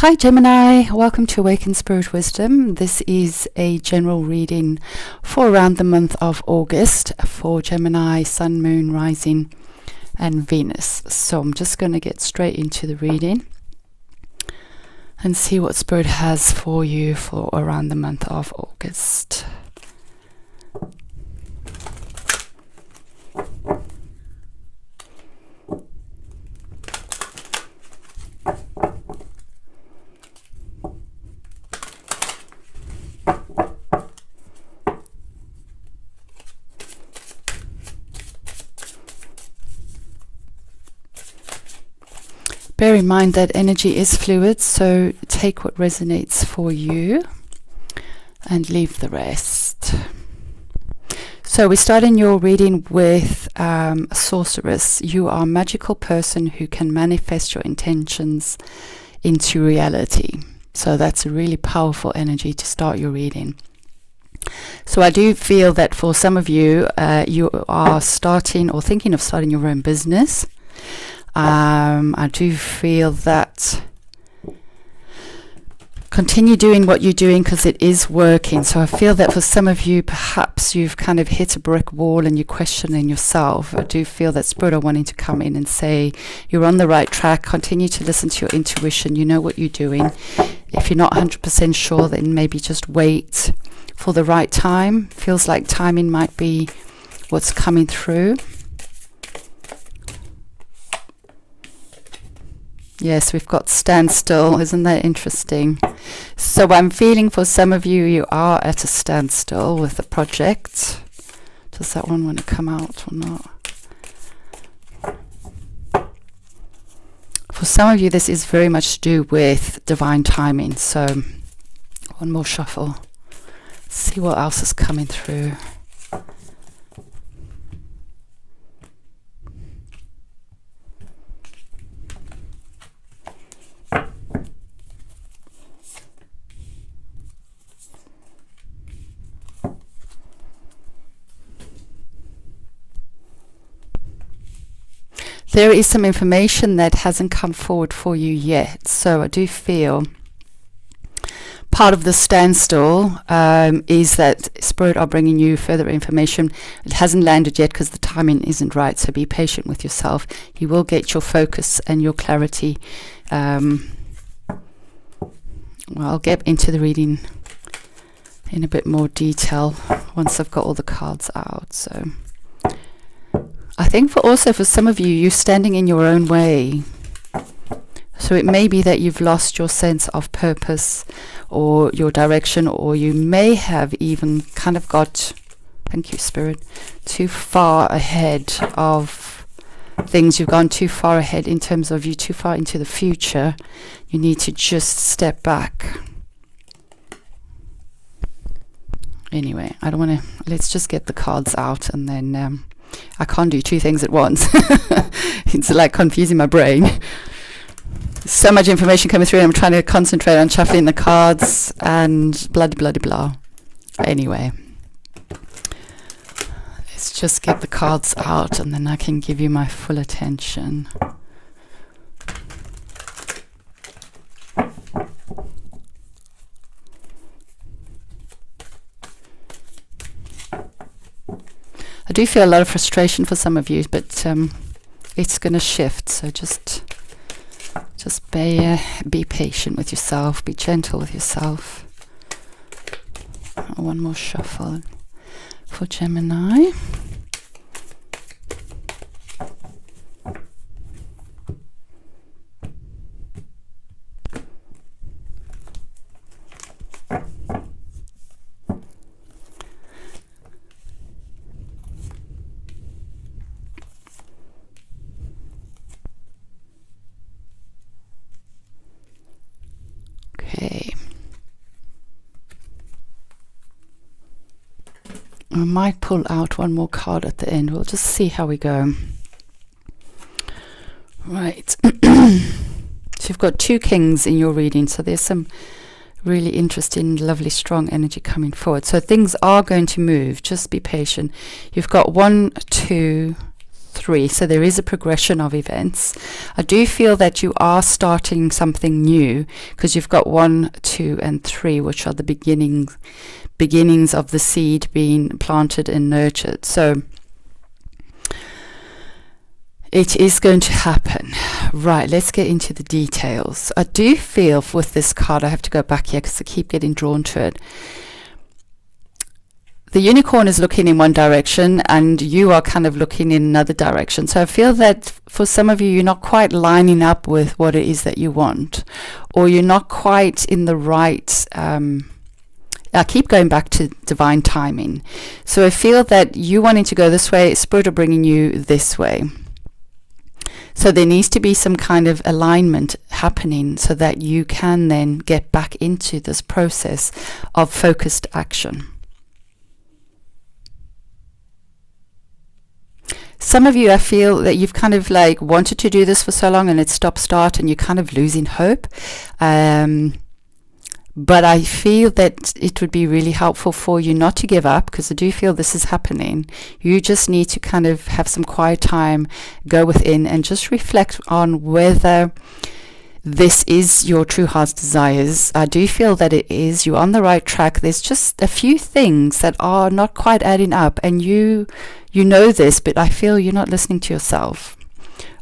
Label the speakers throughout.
Speaker 1: Hi Gemini, welcome to Awaken Spirit Wisdom. This is a general reading for around the month of August for Gemini, Sun, Moon, Rising and Venus. So I'm just going to get straight into the reading and see what Spirit has for you for around the month of August. Bear in mind that energy is fluid, so take what resonates for you and leave the rest. So we start in your reading with a sorceress. You are a magical person who can manifest your intentions into reality. So that's a really powerful energy to start your reading. So I do feel that for some of you, you are starting or thinking of starting your own business. I do feel that continue doing what you're doing because it is working. So I feel that for some of you, perhaps you've kind of hit a brick wall and you're questioning yourself. I do feel that Spirit are wanting to come in and say you're on the right track. Continue to listen to your intuition. You know what you're doing. If you're not 100% sure, then maybe just wait for the right time. Feels like timing might be what's coming through. Yes, we've got standstill. Isn't that interesting? So I'm feeling for some of you, you are at a standstill with the project. Does that one want to come out or not? For some of you, this is very much to do with divine timing. So one more shuffle. See what else is coming through. There is some information that hasn't come forward for you yet. So I do feel part of the standstill is that Spirit are bringing you further information. It hasn't landed yet because the timing isn't right. So be patient with yourself. You will get your focus and your clarity. Well, I'll get into the reading in a bit more detail once I've got all the cards out. So I think for some of you, you're standing in your own way. So it may be that you've lost your sense of purpose or your direction, or you may have even kind of got, thank you Spirit, too far ahead of things. You've gone too far ahead in terms of you too far into the future. You need to just step back. Anyway, I don't want to, let's just get the cards out and then I can't do two things at once. It's like confusing my brain. So much information coming through and I'm trying to concentrate on shuffling the cards and blah blah blah. Anyway, let's just get the cards out and then I can give you my full attention. I do feel a lot of frustration for some of you, but it's going to shift. So just be patient with yourself. Be gentle with yourself. One more shuffle for Gemini. Okay. I might pull out one more card at the end. We'll just see how we go. Right. So you've got two kings in your reading. So there's some really interesting, lovely, strong energy coming forward. So things are going to move. Just be patient. You've got 1, 2, 3. So there is a progression of events. I do feel that you are starting something new, because you've got 1, 2, and 3, which are the beginnings of the seed being planted and nurtured. So it is going to happen. Right, let's get into the details. I do feel with this card, I have to go back here because I keep getting drawn to it. The unicorn is looking in one direction and you are kind of looking in another direction. So I feel that for some of you, you're not quite lining up with what it is that you want, or you're not quite in the right... I keep going back to divine timing. So I feel that you wanting to go this way, Spirit are bringing you this way. So there needs to be some kind of alignment happening so that you can then get back into this process of focused action. Some of you, I feel that you've kind of like wanted to do this for so long and it's stop-start and you're kind of losing hope. But I feel that it would be really helpful for you not to give up, because I do feel this is happening. You just need to kind of have some quiet time, go within and just reflect on whether this is your true heart's desires. I do feel that it is. You're on the right track. There's just a few things that are not quite adding up, and you know this, but I feel you're not listening to yourself.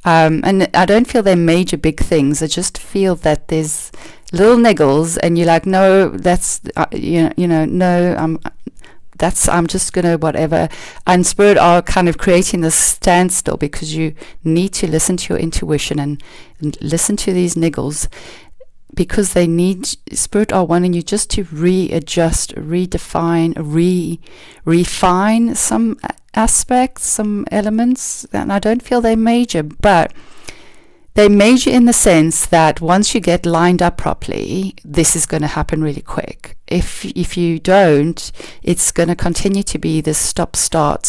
Speaker 1: And I don't feel they're major big things. I just feel that there's little niggles, and you're like, no, that's no, I'm just gonna whatever. And Spirit are kind of creating this standstill, because you need to listen to your intuition and listen to these niggles, because they need, Spirit are wanting you just to readjust, redefine, refine some aspects, some elements. And I don't feel they're major, but they major in the sense that once you get lined up properly, this is going to happen really quick. If you don't, it's going to continue to be this stop-start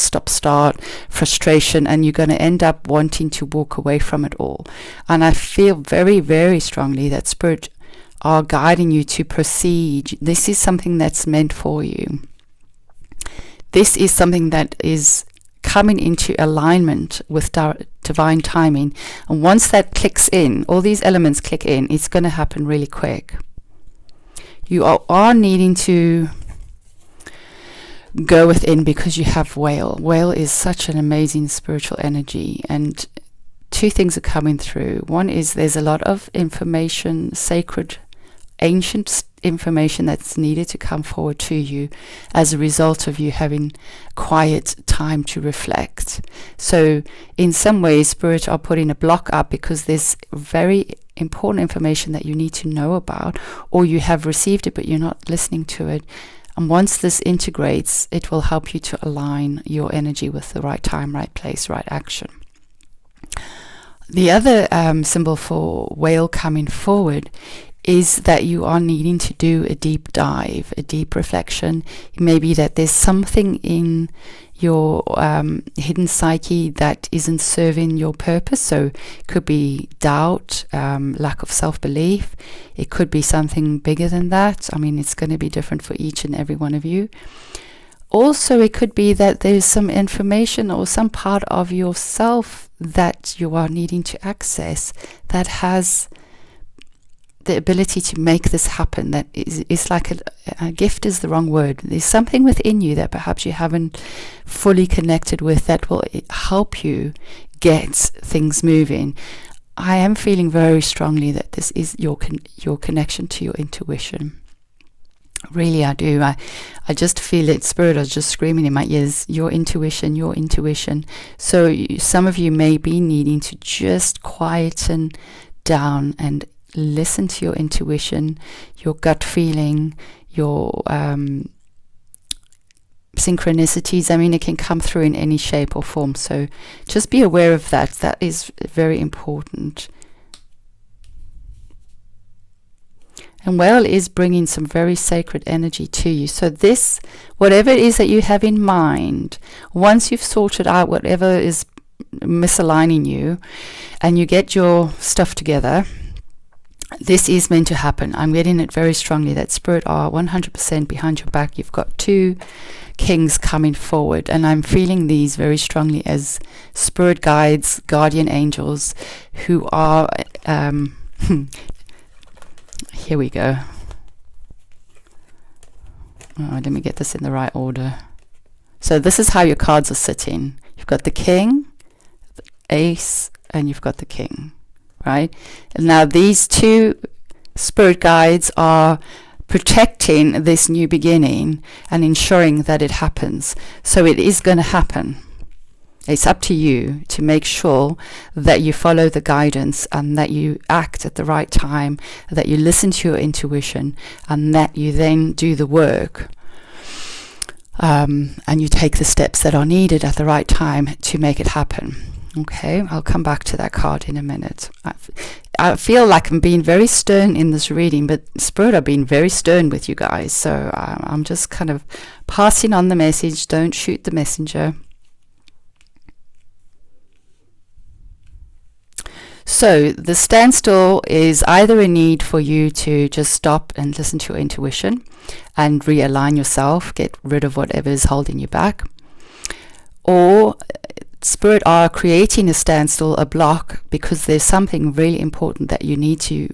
Speaker 1: frustration, and you're going to end up wanting to walk away from it all. And I feel very, very strongly that Spirit are guiding you to proceed. This is something that's meant for you. This is something that is coming into alignment with divine timing, and once that clicks in, all these elements click in, it's going to happen really quick. You are needing to go within, because you have whale is such an amazing spiritual energy, and 2 things are coming through. One is there's a lot of information, sacred, ancient information that's needed to come forward to you as a result of you having quiet time to reflect. So in some ways, Spirit are putting a block up because there's very important information that you need to know about, or you have received it but you're not listening to it. And once this integrates, it will help you to align your energy with the right time, right place, right action. The other symbol for whale coming forward is that you are needing to do a deep dive, a deep reflection. It may be that there's something in your hidden psyche that isn't serving your purpose. So it could be doubt, lack of self-belief. It could be something bigger than that. I mean, it's going to be different for each and every one of you. Also, it could be that there's some information or some part of yourself that you are needing to access that has the ability to make this happen. That is like a gift is the wrong word. There's something within you that perhaps you haven't fully connected with that will help you get things moving. I am feeling very strongly that this is your connection to your intuition. Really, I do. I just feel it. Spirit is just screaming in my ears, your intuition, your intuition. So some of you may be needing to just quieten down and listen to your intuition, your gut feeling, your synchronicities. I mean, it can come through in any shape or form. So just be aware of that. That is very important. And whale is bringing some very sacred energy to you. So this, whatever it is that you have in mind, once you've sorted out whatever is misaligning you and you get your stuff together, this is meant to happen. I'm getting it very strongly that Spirit are 100% behind your back. You've got 2 kings coming forward, and I'm feeling these very strongly as spirit guides, guardian angels, who are here we go. Oh, let me get this in the right order. So this is how your cards are sitting. You've got the king, the ace, and you've got the king, right? And now these 2 spirit guides are protecting this new beginning and ensuring that it happens. So it is going to happen. It's up to you to make sure that you follow the guidance and that you act at the right time, that you listen to your intuition, and that you then do the work, and you take the steps that are needed at the right time to make it happen. Okay, I'll come back to that card in a minute. I feel like I'm being very stern in this reading, but Spirit are being very stern with you guys. So I'm just kind of passing on the message. Don't shoot the messenger. So the standstill is either a need for you to just stop and listen to your intuition and realign yourself, get rid of whatever is holding you back, or Spirit are creating a standstill, a block, because there's something really important that you need to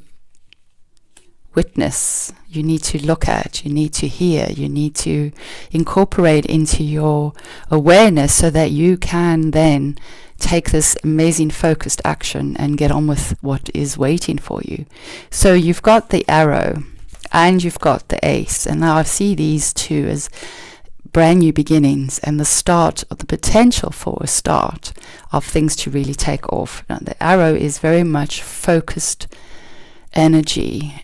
Speaker 1: witness, you need to look at, you need to hear, you need to incorporate into your awareness so that you can then take this amazing focused action and get on with what is waiting for you. So you've got the arrow and you've got the ace, and now I see these 2 as brand new beginnings and the start of the potential for a start of things to really take off. Now, the arrow is very much focused energy.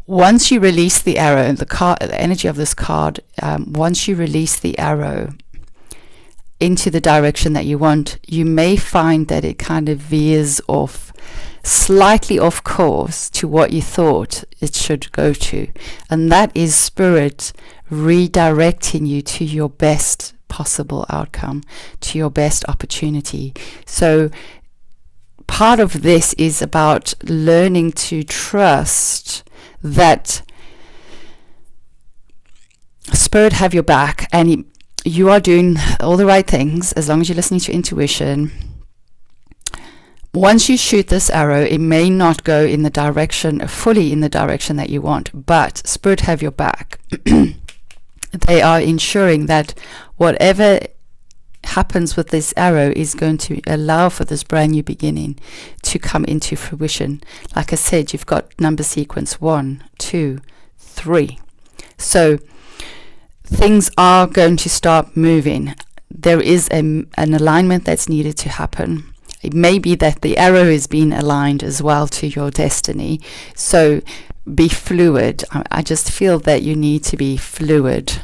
Speaker 1: Once you release the arrow, the energy of this card, once you release the arrow into the direction that you want, you may find that it kind of veers off, slightly off course to what you thought it should go to. And that is Spirit redirecting you to your best possible outcome, to your best opportunity. So part of this is about learning to trust that Spirit have your back, and you are doing all the right things as long as you're listening to intuition. Once you shoot this arrow, it may not go in the direction, fully in the direction that you want, but Spirit have your back. They are ensuring that whatever happens with this arrow is going to allow for this brand new beginning to come into fruition. Like I said, you've got number sequence 1, 2, 3. So things are going to start moving. There is an alignment that's needed to happen. It may be that the arrow is being aligned as well to your destiny. So be fluid. I just feel that you need to be fluid.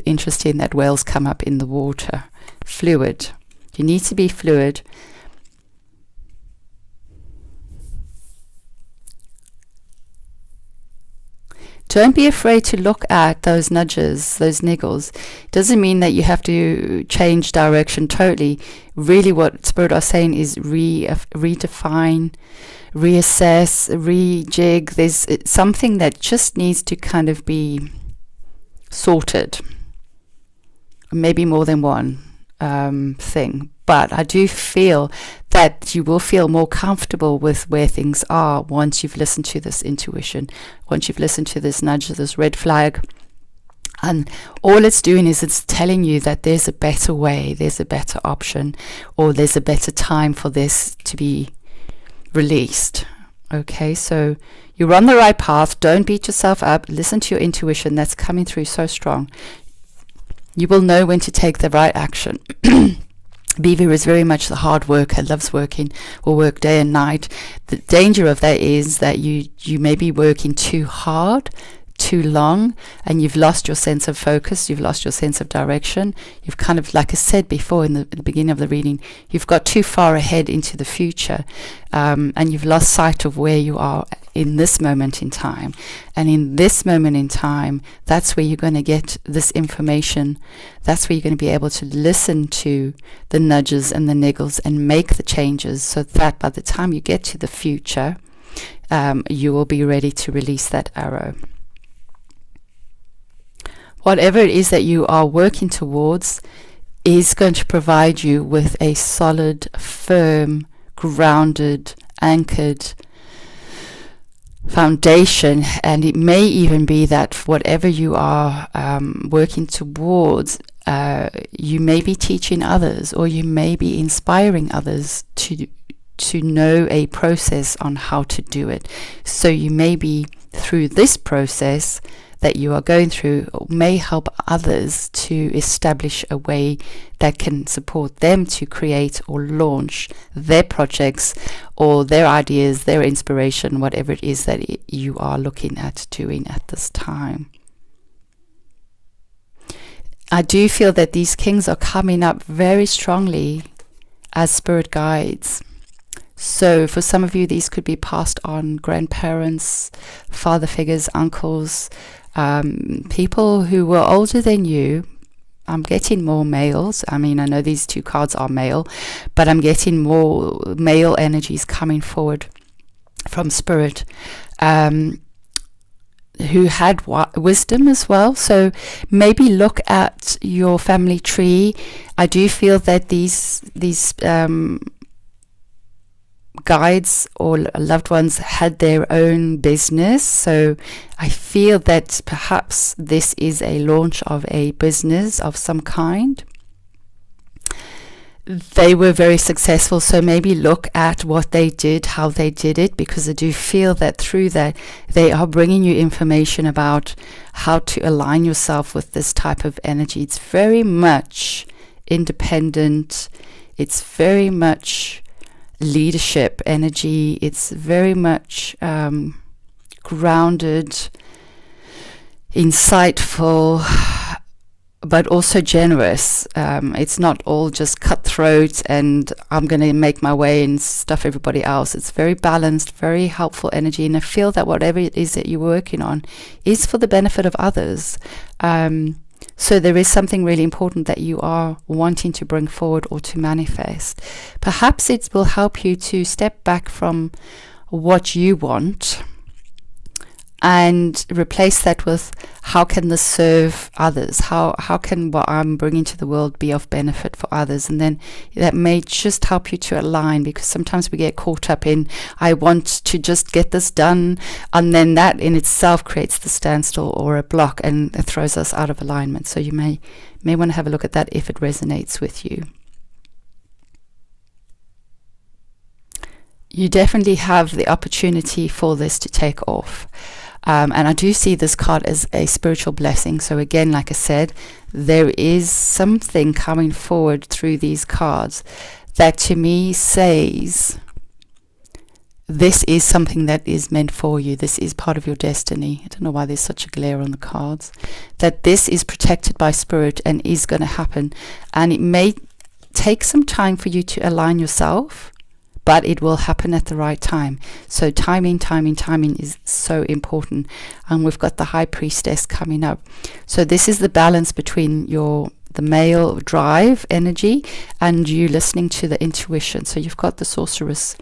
Speaker 1: Interesting that whales come up in the water. Fluid. You need to be fluid. Don't be afraid to look at those nudges, those niggles. Doesn't mean that you have to change direction totally. Really what Spirit are saying is redefine, reassess, rejig. There's something that just needs to kind of be sorted. Maybe more than one thing. But I do feel that you will feel more comfortable with where things are once you've listened to this intuition, once you've listened to this nudge, this red flag. And all it's doing is it's telling you that there's a better way, there's a better option, or there's a better time for this to be released. Okay, so you're on the right path. Don't beat yourself up. Listen to your intuition. That's coming through so strong. You will know when to take the right action. Beaver is very much the hard worker, loves working, will work day and night. The danger of that is that you may be working too hard, too long, and you've lost your sense of focus, you've lost your sense of direction. You've kind of, like I said before in the beginning of the reading, you've got too far ahead into the future, and you've lost sight of where you are in this moment in time. And in this moment in time, that's where you're going to get this information. That's where you're going to be able to listen to the nudges and the niggles and make the changes, so that by the time you get to the future, you will be ready to release that arrow. Whatever it is that you are working towards is going to provide you with a solid, firm, grounded, anchored foundation. And it may even be that whatever you are working towards, you may be teaching others, or you may be inspiring others to know a process on how to do it. So you may be, through this process that you are going through, may help others to establish a way that can support them to create or launch their projects or their ideas, their inspiration, whatever it is that you are looking at doing at this time. I do feel that these kings are coming up very strongly as spirit guides. So for some of you, these could be passed on grandparents, father figures, uncles, people who were older than you. I'm getting more males. I mean, I know these two cards are male, but I'm getting more male energies coming forward from spirit, who had wisdom as well. So maybe look at your family tree. I do feel that these guides or loved ones had their own business, so I feel that perhaps this is a launch of a business of some kind. They were very successful, so maybe look at what they did, how they did it, because I do feel that through that they are bringing you information about how to align yourself with this type of energy. It's very much independent, it's very much leadership energy, it's very much grounded, insightful, but also generous. It's not all just cutthroat and I'm going to make my way and stuff everybody else. It's very balanced, very helpful energy, and I feel that whatever it is that you're working on is for the benefit of others. So there is something really important that you are wanting to bring forward or to manifest. Perhaps it will help you to step back from what you want and replace that with, how can this serve others? How can what I'm bringing to the world be of benefit for others? And then that may just help you to align, because sometimes we get caught up in, I want to just get this done, and then that in itself creates the standstill or a block, and it throws us out of alignment. So you may want to have a look at that if it resonates with you. You definitely have the opportunity for this to take off. And I do see this card as a spiritual blessing. So again, like I said, there is something coming forward through these cards that to me says this is something that is meant for you. This is part of your destiny. I don't know why there's such a glare on the cards. That this is protected by spirit and is going to happen. And it may take some time for you to align yourself, but it will happen at the right time. So timing is so important. And we've got the High Priestess coming up. So this is the balance between the male drive energy and you listening to the intuition. So you've got the Sorceress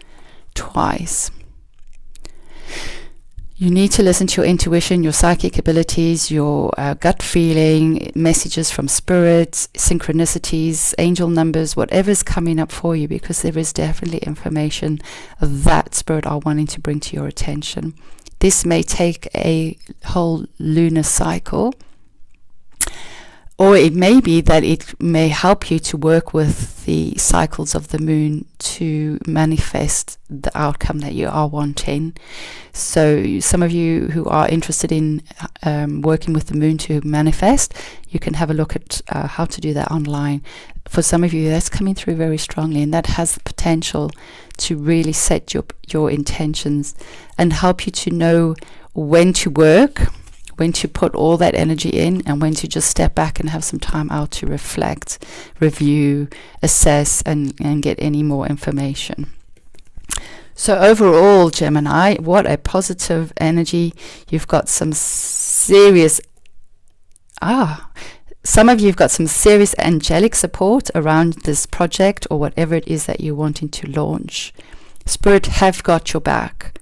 Speaker 1: twice. You need to listen to your intuition, your psychic abilities, your gut feeling, messages from spirits, synchronicities, angel numbers, whatever's coming up for you, because there is definitely information that spirit are wanting to bring to your attention. This may take a whole lunar cycle, or it may be that it may help you to work with the cycles of the moon to manifest the outcome that you are wanting. So some of you who are interested in working with the moon to manifest, you can have a look at how to do that online. For some of you, that's coming through very strongly, and that has the potential to really set your intentions and help you to know when to work, when to put all that energy in, and when to just step back and have some time out to reflect, review, assess, and get any more information. So overall, Gemini, what a positive energy. You've got some serious, some of you have got some serious angelic support around this project or whatever it is that you're wanting to launch. Spirit have got your back.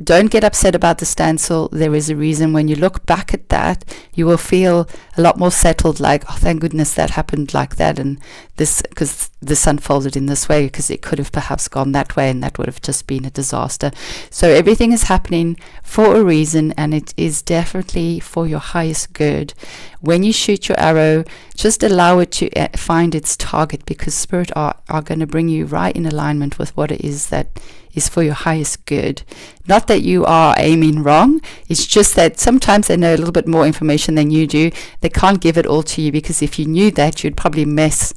Speaker 1: Don't get upset about the standstill. There is a reason. When you look back at that, you will feel a lot more settled, like, oh, thank goodness that happened like that, and this, because this unfolded in this way, because it could have perhaps gone that way, and that would have just been a disaster. So everything is happening for a reason, and it is definitely for your highest good. When you shoot your arrow, just allow it to find its target, because Spirit are going to bring you right in alignment with what it is that is for your highest good. Not that you are aiming wrong, it's just that sometimes they know a little bit more information than you do. They can't give it all to you, because if you knew that, you'd probably mess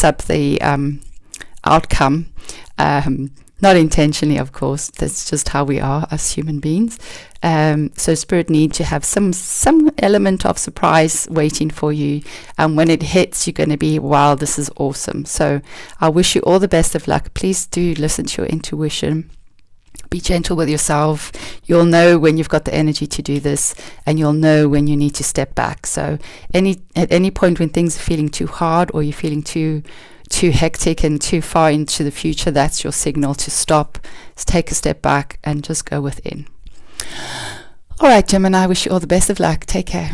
Speaker 1: up the outcome. Not intentionally, of course. That's just how we are as human beings. So Spirit need to have some element of surprise waiting for you. And when it hits, you're going to be, wow, this is awesome. So I wish you all the best of luck. Please do listen to your intuition. Be gentle with yourself. You'll know when you've got the energy to do this, and you'll know when you need to step back. So at any point when things are feeling too hard, or you're feeling too hectic and too far into the future, that's your signal to stop, take a step back, and just go within. All right, Gemini, I wish you all the best of luck. Take care.